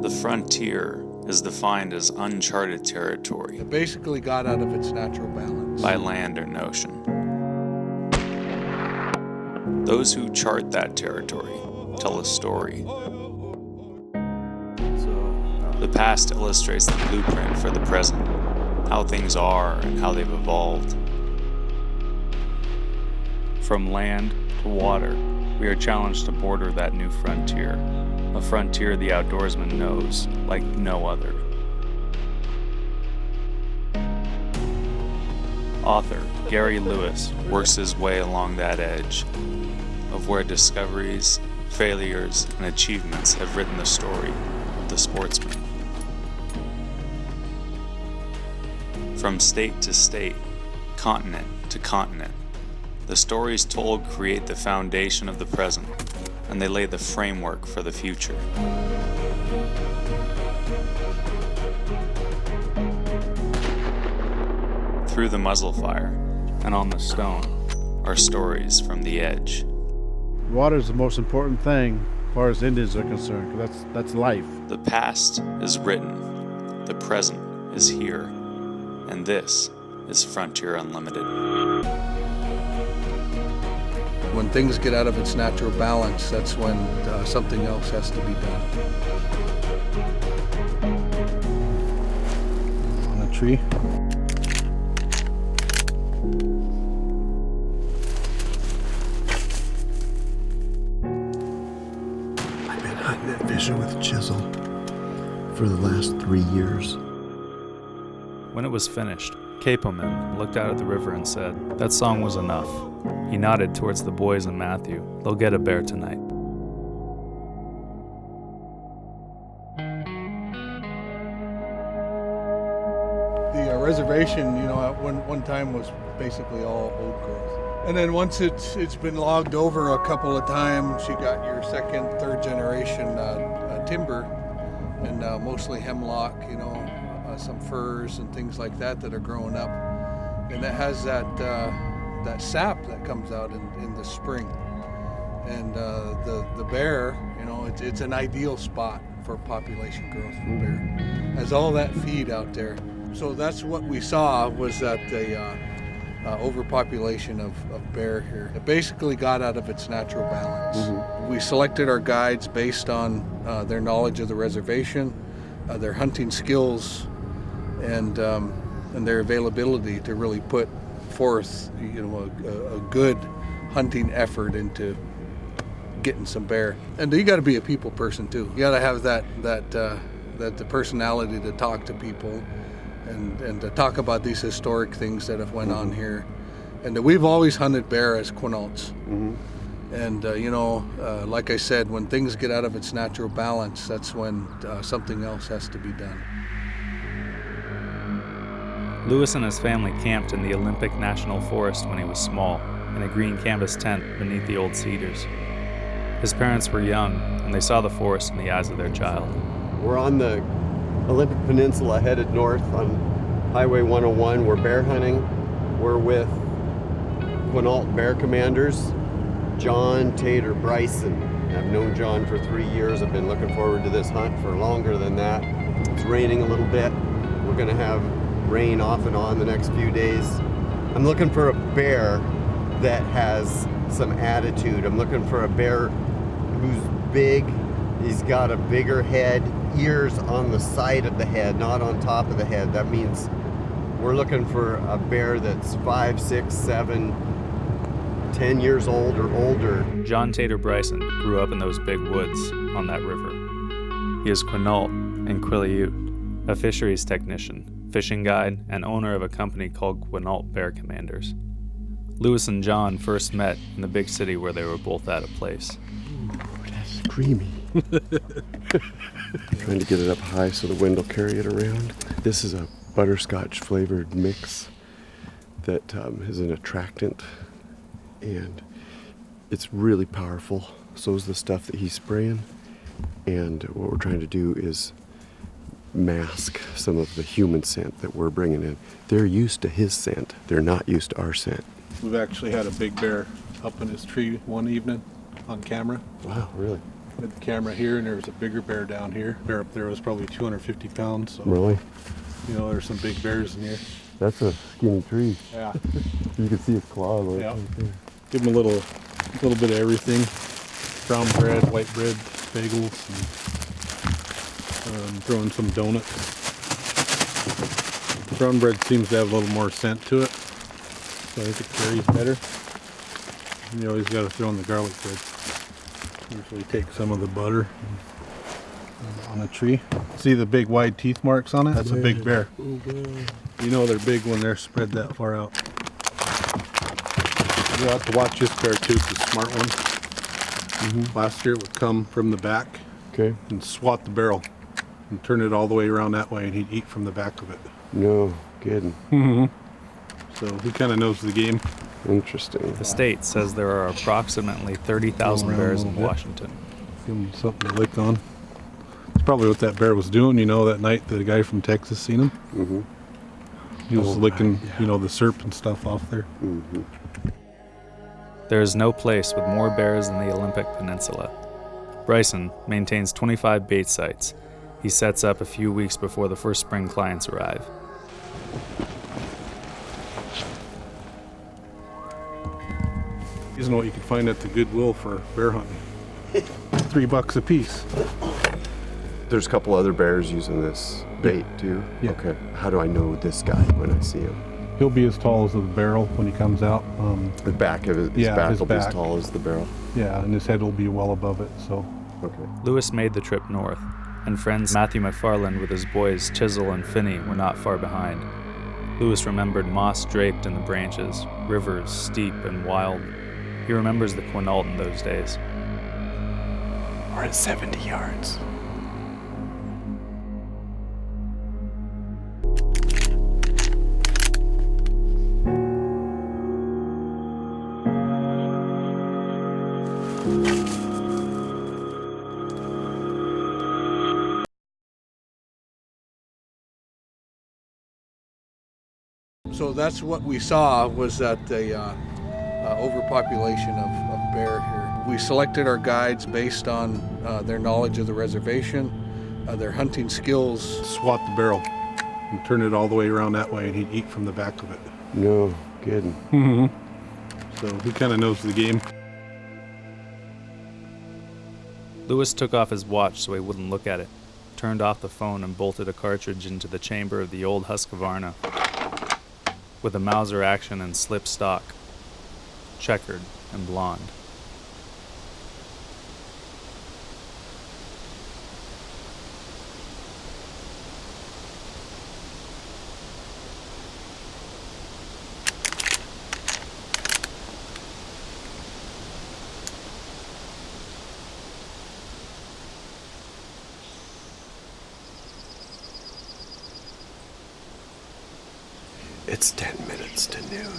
The frontier is defined as uncharted territory It basically got out of its natural balance. by land and ocean. Those who chart that territory tell a story. The past illustrates the blueprint for the present, how things are and how they've evolved. From land to water, we are challenged to border that new frontier, a frontier the outdoorsman knows like no other. Author Gary Lewis works his way along that edge of where discoveries, failures, and achievements have written the story of the sportsman. From state to state, continent to continent, the stories told create the foundation of the present, and they lay the framework for the future. Through the muzzle fire and on the stone are stories from the edge. Water is the most important thing as far as Indians are concerned, 'cause that's life. The past is written, the present is here, and this is Frontier Unlimited. When things get out of its natural balance, that's when something else has to be done. On a tree. I've been hunting and fishing with chisel for the last 3 years. When it was finished, Capoman looked out at the river and said, "That song was enough." He nodded towards the boys and Matthew. "They'll get a bear tonight." The reservation, at one time was basically all old growth. And then once it's been logged over a couple of times, you got your second, third generation timber, and mostly hemlock, some firs and things like that are growing up. And it has that sap that comes out in the spring. And the bear, it's an ideal spot for population growth for bear. Has all that feed out there. So that's what we saw, was that the overpopulation of bear here. It basically got out of its natural balance. Mm-hmm. We selected our guides based on their knowledge of the reservation, their hunting skills, and their availability to really put forth, a good hunting effort into getting some bear. And you got to be a people person too. You got to have that the personality to talk to people and to talk about these historic things that have went on here. And we've always hunted bear as quinaults. Mm-hmm. And like I said, when things get out of its natural balance, that's when something else has to be done. Lewis and his family camped in the Olympic National Forest when he was small, in a green canvas tent beneath the old cedars. His parents were young, and they saw the forest in the eyes of their child. We're on the Olympic Peninsula headed north on Highway 101. We're bear hunting. We're with Quinault bear commanders, John, Tater, Bryson. I've known John for 3 years. I've been looking forward to this hunt for longer than that. It's raining a little bit. We're gonna have rain off and on the next few days. I'm looking for a bear that has some attitude. I'm looking for a bear who's big. He's got a bigger head, ears on the side of the head, not on top of the head. That means we're looking for a bear that's 5, 6, 7, 10 years old or older. John Tater Bryson grew up in those big woods on that river. He is Quinault and Quileute, a fisheries technician, fishing guide, and owner of a company called Quinault Bear Commanders. Lewis and John first met in the big city where they were both at a place. Ooh, that's creamy. Trying to get it up high so the wind will carry it around. This is a butterscotch flavored mix that is an attractant, and it's really powerful. So is the stuff that he's spraying, and what we're trying to do is mask some of the human scent that we're bringing in. They're used to his scent. They're not used to our scent. We've actually had a big bear up in his tree one evening on camera. Wow, really? With the camera here, and there was a bigger bear down here. Bear up there was probably 250 pounds. So, Really? you know, there's some big bears in here. That's a skinny tree. Yeah. You can see his claw. Like, Yeah. right there. Give them a little bit of everything. Brown bread, white bread, bagels, and throwing some donuts. Brown bread seems to have a little more scent to it, so I think it carries better. And you always got to throw in the garlic bread. Usually take some of the butter on a tree. See the big wide teeth marks on it? That's a big bear. You know they're big when they're spread that far out. You'll have to watch this bear too, it's a smart one. Last year it would come from the back Okay. and swat the barrel and turn it all the way around that way, and he'd eat from the back of it. No kidding. So he kind of knows the game. Interesting. The state says there are approximately 30,000 Go around bears a in little bit. Washington. Give him something to lick on. It's probably what that bear was doing, you know, that night the guy from Texas seen him. Mm-hmm. He was Oh, licking, yeah. you know, the syrup and stuff off there. Mm-hmm. There is no place with more bears than the Olympic Peninsula. Bryson maintains 25 bait sites. He sets up a few weeks before the first spring clients arrive. Isn't what you can find at the Goodwill for bear hunting. $3 a piece. There's a couple other bears using this bait too. Yeah. Okay. How do I know this guy when I see him? He'll be as tall as the barrel when he comes out. The back of his Yeah, back his will be as back. tall as the barrel. Yeah, and his head will be well above it. So Okay. Lewis made the trip north, and friends Matthew McFarland with his boys Chisel and Finney were not far behind. Lewis remembered moss draped in the branches, rivers steep and wild. He remembers the Quinault in those days. We're at 70 yards. So that's what we saw, was that the overpopulation of bear here. We selected our guides based on their knowledge of the reservation, their hunting skills. Swat the barrel and turn it all the way around that way, and he'd eat from the back of it. No kidding. So he kind of knows the game. Lewis took off his watch so he wouldn't look at it, turned off the phone and bolted a cartridge into the chamber of the old Husqvarna with a Mauser action and slip stock, checkered and blonde. It's 10 minutes to noon.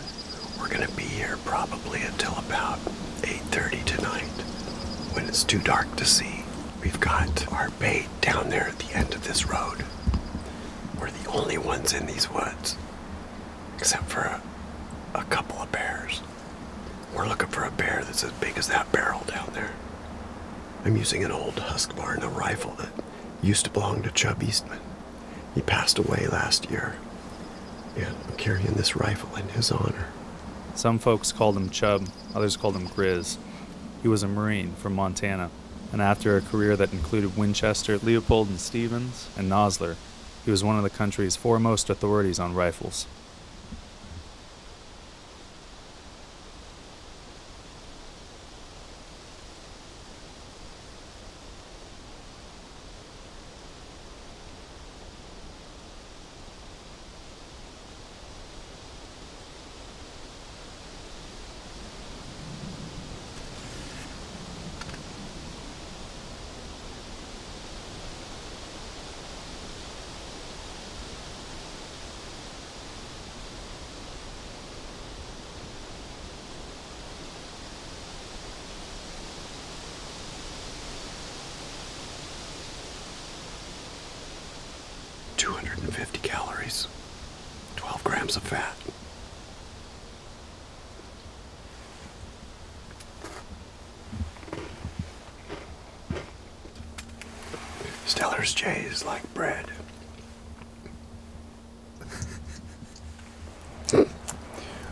We're gonna be here probably until about 8:30 tonight, when it's too dark to see. We've got our bait down there at the end of this road. We're the only ones in these woods, except for a couple of bears. We're looking for a bear that's as big as that barrel down there. I'm using an old Husqvarna rifle that used to belong to Chub Eastman. He passed away last year. And I'm carrying this rifle in his honor. Some folks called him Chub, others called him Grizz. He was a Marine from Montana, and after a career that included Winchester, Leopold and Stevens, and Nosler, he was one of the country's foremost authorities on rifles. $250 calories, 12 grams of fat. Miller's J's like bread.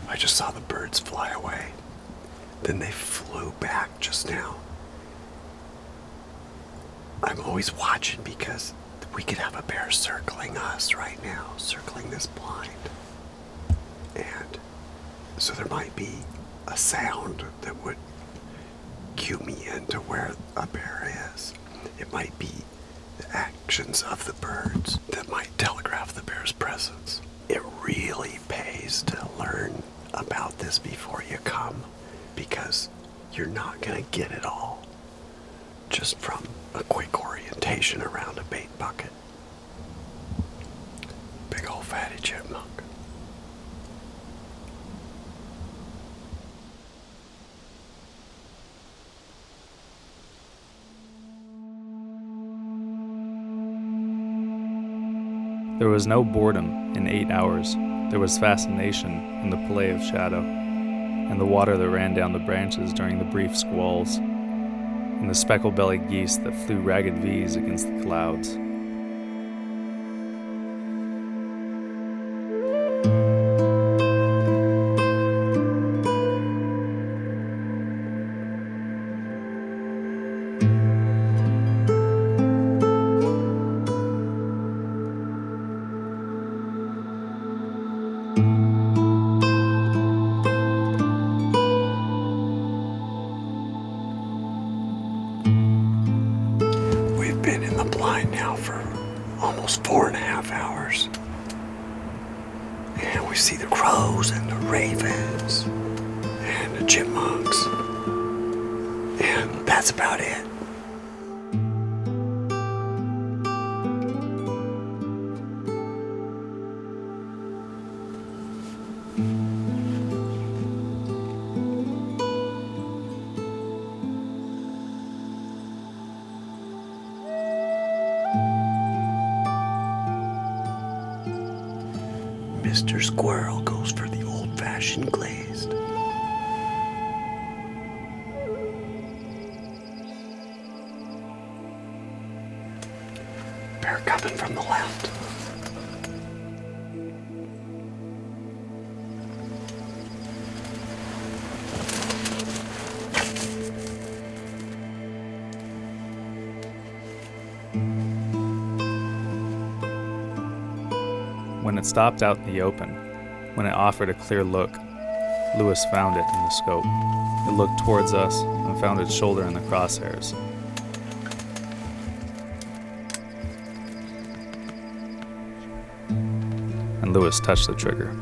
I just saw the birds fly away. Then they flew back just now. I'm always watching because we could have a bear circling us right now, circling this blind. And so there might be a sound that would cue me into where a bear is. It might be the actions of the birds that might telegraph the bear's presence. It really pays to learn about this before you come, because you're not going to get it all just from a quick orientation around a bait bucket. Big old fatty chipmunk. There was no boredom in 8 hours. There was fascination in the play of shadow, and the water that ran down the branches during the brief squalls, and the speckle-bellied geese that flew ragged V's against the clouds. We've been in the blind now for almost 4.5 hours. And we see the crows and the ravens and the chipmunks. And that's about it. Mr. Squirrel goes for the old-fashioned glazed. Bear coming from the left. When it stopped out in the open, when it offered a clear look, Lewis found it in the scope. It looked towards us and found its shoulder in the crosshairs. And Lewis touched the trigger.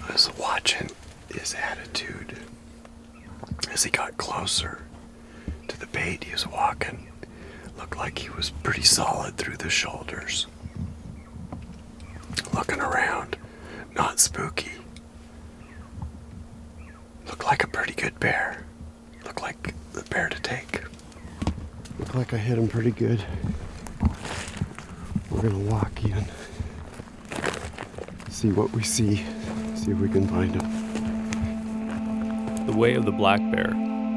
I was watching his attitude as he got closer to the bait he was walking. Looked like he was pretty solid through the shoulders. Looking around, not spooky. Looked like a pretty good bear. Looked like the bear to take. Look like I hit him pretty good. We're gonna walk in, see what we see if we can find him. The way of the black bear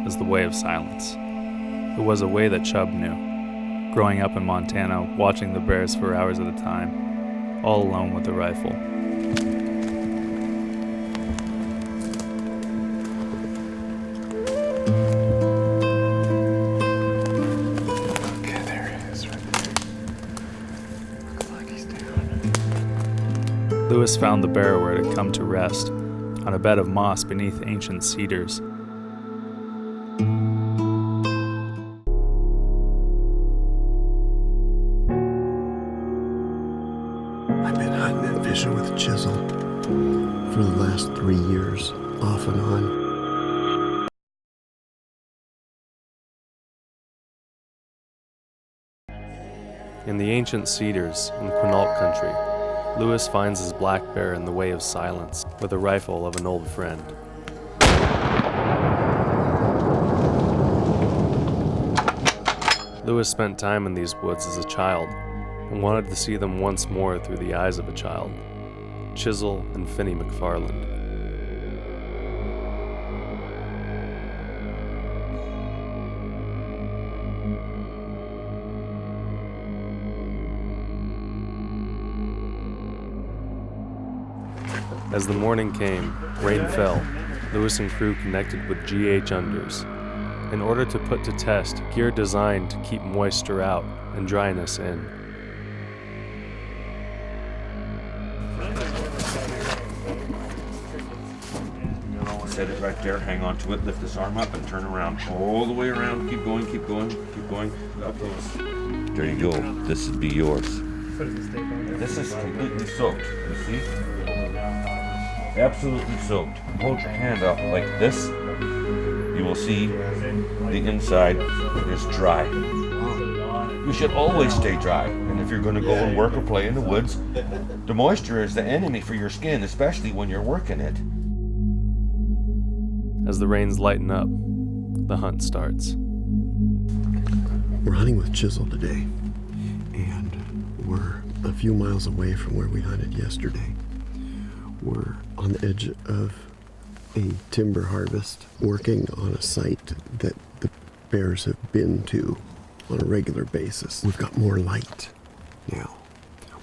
is the way of silence. It was a way that Chubb knew. Growing up in Montana, watching the bears for hours at a time, all alone with the rifle. Okay, there it is right there. Looks like he's down. Lewis found the bear where it had come to rest, on a bed of moss beneath ancient cedars. I've been hunting and fishing with a chisel for the last 3 years, off and on. In the ancient cedars in Quinault country, Lewis finds his black bear in the way of silence with the rifle of an old friend. Lewis spent time in these woods as a child and wanted to see them once more through the eyes of a child. Chisel and Finney McFarland. As the morning came, rain fell. Lewis and crew connected with GH unders in order to put to test gear designed to keep moisture out and dryness in. Set it right there, hang on to it, lift this arm up and turn around all the way around. Keep going, keep going, keep going. Up close. There you go. This would be yours. This is completely soaked, you see? Absolutely soaked. Hold your hand up like this. You will see the inside is dry. You should always stay dry. And if you're going to go and work or play in the woods, the moisture is the enemy for your skin, especially when you're working it. As the rains lighten up, the hunt starts. We're hunting with Chisel today, and we're a few miles away from where we hunted yesterday. We're on the edge of a timber harvest, working on a site that the bears have been to on a regular basis. We've got more light now.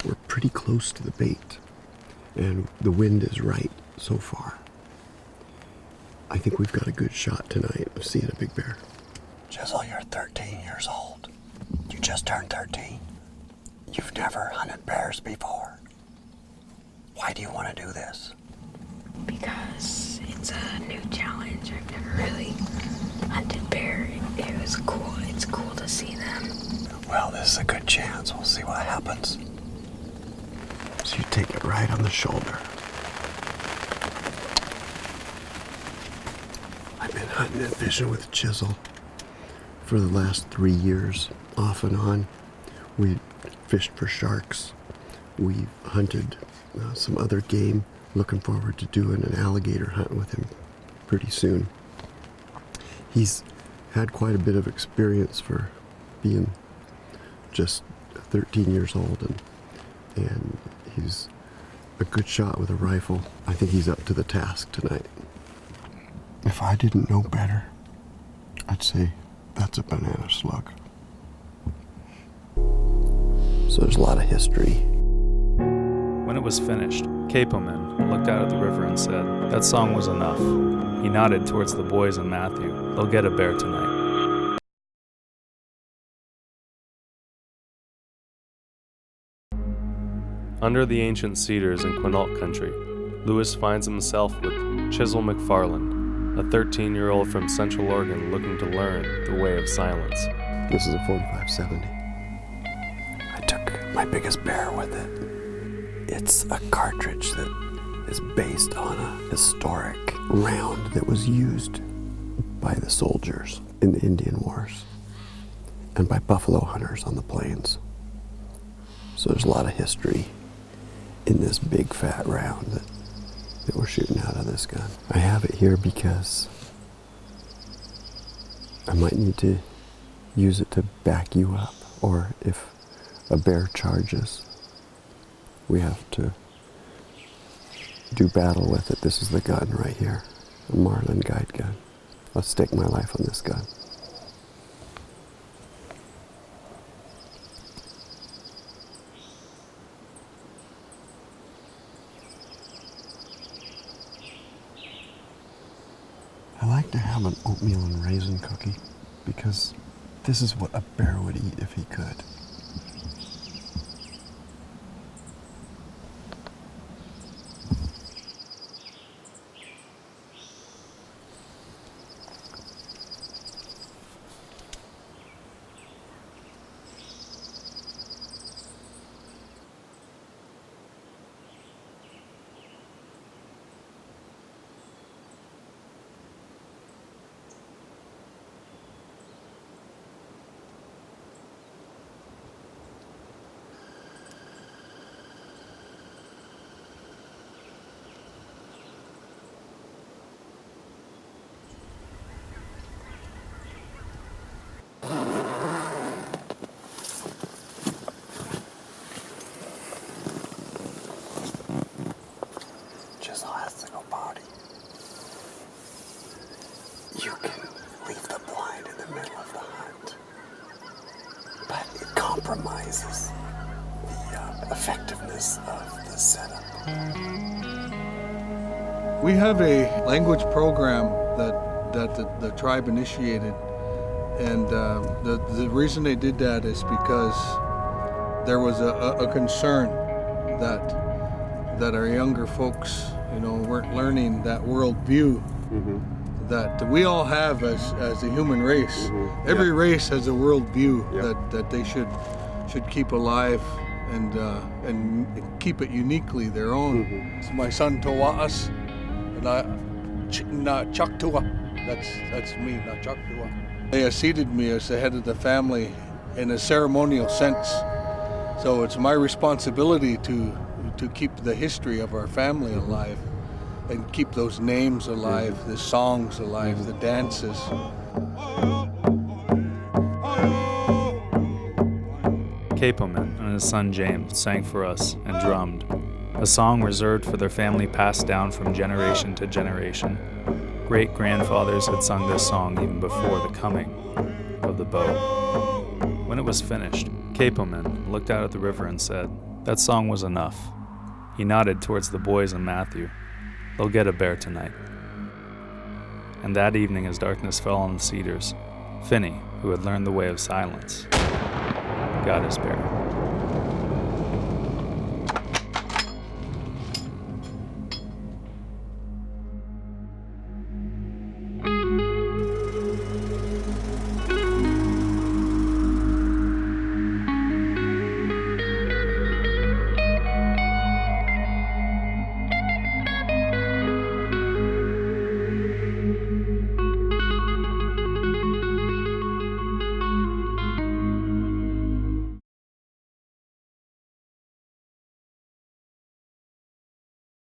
We're pretty close to the bait, and the wind is right so far. I think we've got a good shot tonight of seeing a big bear. Chisel, you're 13 years old. You just turned 13. You've never hunted bears before. Why do you want to do this? Because it's a new challenge. I've never really hunted bear. It was cool. It's cool to see them. Well, this is a good chance. We'll see what happens. So you take it right on the shoulder. I've been hunting and fishing with Chisel for the last 3 years, off and on. We fished for sharks. We've hunted some other game. Looking forward to doing an alligator hunt with him pretty soon. He's had quite a bit of experience for being just 13 years old, and he's a good shot with a rifle. I think he's up to the task tonight. If I didn't know better, I'd say that's a banana slug. So there's a lot of history. When it was finished, Capoman looked out at the river and said, "That song was enough." He nodded towards the boys and Matthew. "They'll get a bear tonight." Under the ancient cedars in Quinault country, Lewis finds himself with Chisel McFarland, a 13-year-old from Central Oregon looking to learn the way of silence. This is a 4570. I took my biggest bear with it. It's a cartridge that is based on a historic Round that was used by the soldiers in the Indian Wars and by buffalo hunters on the plains. So there's a lot of history in this big fat round that we're shooting out of this gun. I have it here because I might need to use it to back you up, or if a bear charges, we have to do battle with it. This is the gun right here, a Marlin guide gun. I'll stake my life on this gun. I like to have an oatmeal and raisin cookie because this is what a bear would eat if he could. you can leave the blind in the middle of the hunt, but it compromises the effectiveness of the setup. We have a language program that the tribe initiated, and the reason they did that is because there was a concern that our younger folks, weren't learning that world view that we all have as a human race. Every race has a world view that they should keep alive and keep it uniquely their own. So my son Tawa'as, na Chaktua. That's me, na Chaktua. They seated me as the head of the family in a ceremonial sense. So it's my responsibility to keep the history of our family alive and keep those names alive, the songs alive, the dances. Capoman and his son James sang for us and drummed, a song reserved for their family passed down from generation to generation. Great-grandfathers had sung this song even before the coming of the boat. When it was finished, Capoman looked out at the river and said, "That song was enough." He nodded towards the boys and Matthew. "They'll get a bear tonight." And that evening, as darkness fell on the cedars, Finney, who had learned the way of silence, got his bear.